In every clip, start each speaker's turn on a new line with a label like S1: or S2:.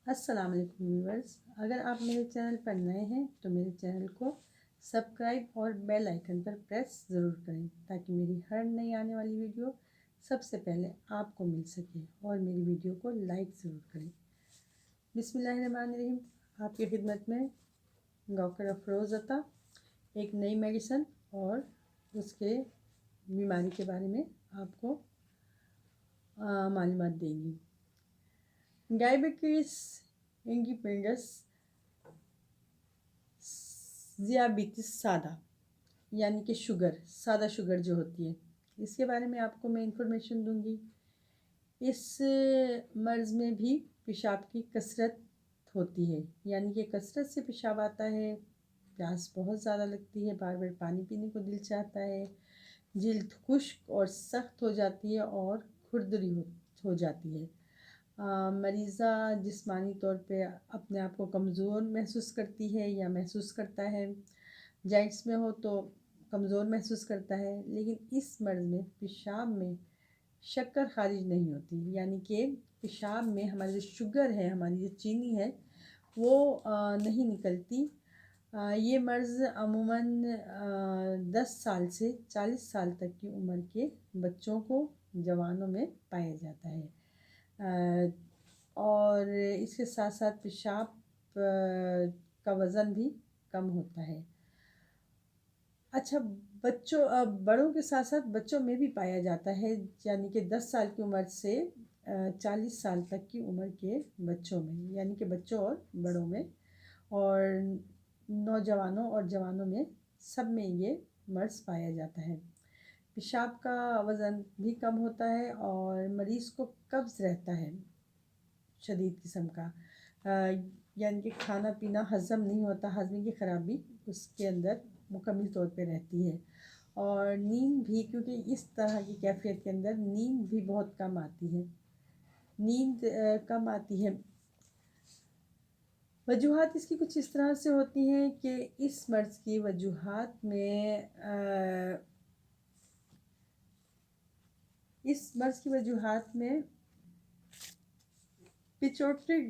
S1: السلام علیکم ویورز، اگر آپ میرے چینل پر نئے ہیں تو میرے چینل کو سبسکرائب اور بیل آئیکن پر پریس ضرور کریں تاکہ میری ہر نئی آنے والی ویڈیو سب سے پہلے آپ کو مل سکے، اور میری ویڈیو کو لائک ضرور کریں۔ بسم اللہ الرحمن الرحیم۔ آپ کی خدمت میں ڈاکٹر افروز عطا ایک نئی میڈیسن اور اس کے بیماری کے بارے میں آپ کو معلومات دیں گی۔ ڈائبٹیز انسیپیڈس ذیابیطس سادہ، یعنی کہ سادہ شوگر جو ہوتی ہے، اس کے بارے میں آپ کو میں انفارمیشن دوں گی۔ اس مرض میں بھی پیشاب کی کثرت ہوتی ہے، یعنی کہ کثرت سے پیشاب آتا ہے، پیاس بہت زیادہ لگتی ہے، بار بار پانی پینے کو دل چاہتا ہے، جلد خشک اور سخت ہو جاتی ہے اور کھردری ہو جاتی ہے۔ مریضہ جسمانی طور پہ اپنے آپ کو کمزور محسوس کرتی ہے یا محسوس کرتا ہے، جائنٹس میں ہو تو کمزور محسوس کرتا ہے، لیکن اس مرض میں پیشاب میں شکر خارج نہیں ہوتی، یعنی کہ پیشاب میں ہماری جو شوگر ہے، ہماری جو چینی ہے، وہ نہیں نکلتی۔ یہ مرض عموماً 10 سال سے 40 سال تک کی عمر کے بچوں کو، جوانوں میں پایا جاتا ہے، اور اس کے ساتھ ساتھ پیشاب کا وزن بھی کم ہوتا ہے۔ اچھا، بڑوں کے ساتھ ساتھ بچوں میں بھی پایا جاتا ہے، یعنی کہ 10 سال کی عمر سے 40 سال تک کی عمر کے بچوں میں، یعنی کہ بچوں اور بڑوں میں، اور نوجوانوں اور جوانوں میں، سب میں یہ مرض پایا جاتا ہے۔ پیشاب کا وزن بھی کم ہوتا ہے اور مریض کو قبض رہتا ہے، شدید قسم کا، یعنی کہ کھانا پینا ہضم نہیں ہوتا، ہضم کی خرابی اس کے اندر مکمل طور پہ رہتی ہے، اور نیند بھی، کیونکہ اس طرح کی کیفیت کے اندر نیند بھی بہت کم آتی ہے، وجوہات اس کی کچھ اس طرح سے ہوتی ہیں کہ اس مرض کی وجوہات میں پیچوٹری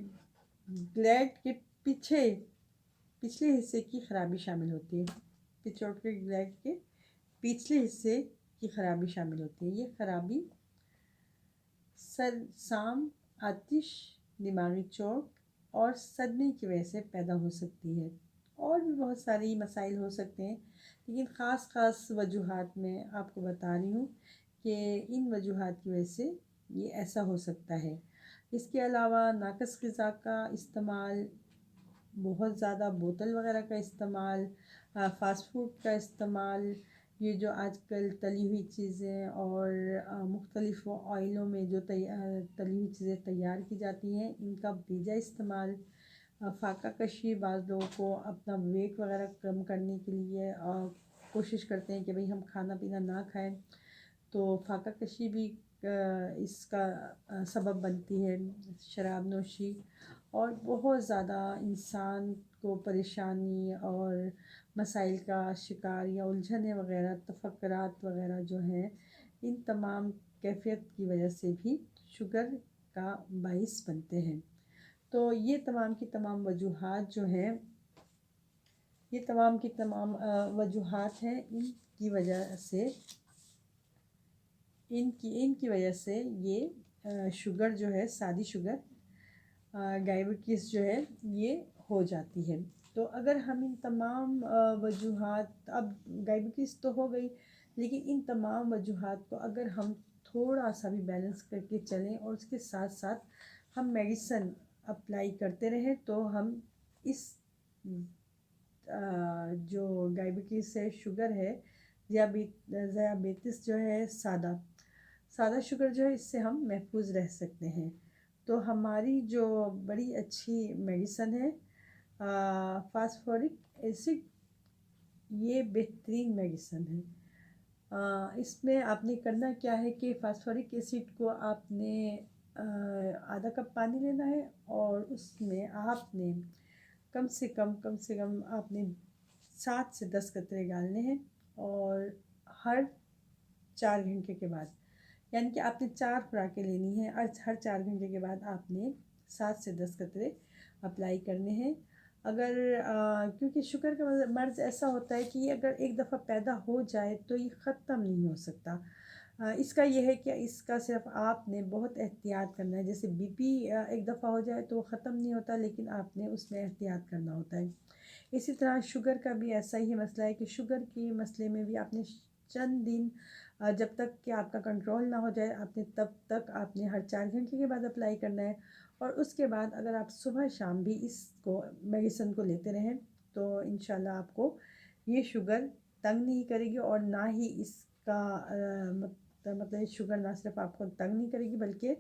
S1: گلینڈ کے پچھلے حصے کی خرابی شامل ہوتی ہے۔ پیچوٹری گلینڈ کے پچھلے حصے کی خرابی شامل ہوتی ہے۔ یہ خرابی سام، آتش، دماغی چوٹ اور صدمے کی وجہ سے پیدا ہو سکتی ہے، اور بھی بہت ساری مسائل ہو سکتے ہیں، لیکن خاص وجوہات میں آپ کو بتا رہی ہوں کہ ان وجوہات کی وجہ سے یہ ایسا ہو سکتا ہے۔ اس کے علاوہ ناقص غذا کا استعمال، بہت زیادہ بوتل وغیرہ کا استعمال، فاسٹ فوڈ کا استعمال، یہ جو آج کل تلی ہوئی چیزیں اور مختلف آئلوں میں جو تلی ہوئی چیزیں تیار کی جاتی ہیں، ان کا بیجا استعمال، فاقہ کشی، بعض لوگوں کو اپنا ویٹ وغیرہ کم کرنے کے لیے کوشش کرتے ہیں کہ بھئی ہم کھانا پینا نہ کھائیں، تو فاقہ کشی بھی اس کا سبب بنتی ہے، شراب نوشی، اور بہت زیادہ انسان کو پریشانی اور مسائل کا شکار یا الجھنیں وغیرہ، تفکرات وغیرہ جو ہیں، ان تمام کیفیت کی وجہ سے بھی شوگر کا باعث بنتے ہیں۔ تو یہ تمام کی تمام وجوہات جو ہیں، یہ تمام کی تمام وجوہات ہیں، ان کی وجہ سے یہ شوگر جو ہے، سادی شوگر، ڈائبٹیز جو ہے، یہ ہو جاتی ہے۔ تو اگر ہم ان تمام وجوہات، اب ڈائبٹیز تو ہو گئی، لیکن ان تمام وجوہات کو اگر ہم تھوڑا سا بھی بیلنس کر کے چلیں اور اس کے ساتھ ساتھ ہم میڈیسن اپلائی کرتے رہیں، تو ہم اس جو ڈائبٹیز ہے، شوگر ہے، ذیابیطس جو ہے، سادہ شوگر جو ہے، اس سے ہم محفوظ رہ سکتے ہیں۔ تو ہماری جو بڑی اچھی میڈیسن ہے فاسفورک ایسڈ، یہ بہترین میڈیسن ہے۔ اس میں آپ نے کرنا کیا ہے کہ فاسفورک ایسڈ کو آپ نے آدھا کپ پانی لینا ہے، اور اس میں آپ نے کم سے کم آپ نے 7 سے 10 قطرے ڈالنے ہیں، اور ہر 4 گھنٹے کے بعد، یعنی کہ آپ نے 4 خوراکیں لینی ہیں، اور ہر 4 گھنٹے کے بعد آپ نے 7 سے 10 قطرے اپلائی کرنے ہیں. اگر کیونکہ شوگر کا مرض ایسا ہوتا ہے کہ یہ اگر ایک دفعہ پیدا ہو جائے تو یہ ختم نہیں ہو سکتا. اس کا یہ ہے کہ اس کا صرف آپ نے بہت احتیاط کرنا ہے. جیسے بی پی ایک دفعہ ہو جائے تو وہ ختم نہیں ہوتا، لیکن آپ نے اس میں احتیاط کرنا ہوتا ہے. اسی طرح شوگر کا بھی ایسا ہی مسئلہ ہے کہ شوگر کے مسئلے میں بھی آپ نے چند دن جب تک کہ آپ کا کنٹرول نہ ہو جائے آپ نے تب تک آپ نے ہر 4 گھنٹے کے بعد اپلائی کرنا ہے. اور اس کے بعد اگر آپ صبح شام بھی اس کو میڈیسن کو لیتے رہیں تو انشاءاللہ آپ کو یہ شوگر تنگ نہیں کرے گی، اور نہ ہی اس کا مطلب شوگر نہ صرف آپ کو تنگ نہیں کرے گی بلکہ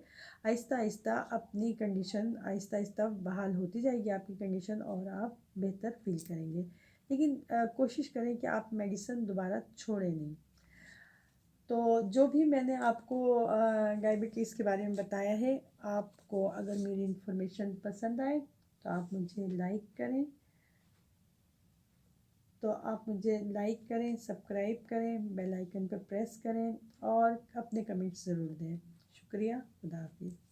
S1: آہستہ آہستہ اپنی کنڈیشن آہستہ آہستہ بحال ہوتی جائے گی آپ کی کنڈیشن، اور آپ بہتر فیل کریں گے. لیکن کوشش کریں کہ آپ میڈیسن دوبارہ چھوڑیں نہیں. تو جو بھی میں نے آپ کو ڈائبٹیز کے بارے میں بتایا ہے، آپ کو اگر میری انفارمیشن پسند آئے تو آپ مجھے لائک کریں، سبسکرائب کریں، بیل آئیکن پر پریس کریں اور اپنے کمنٹس ضرور دیں. شکریہ. خدا حافظ.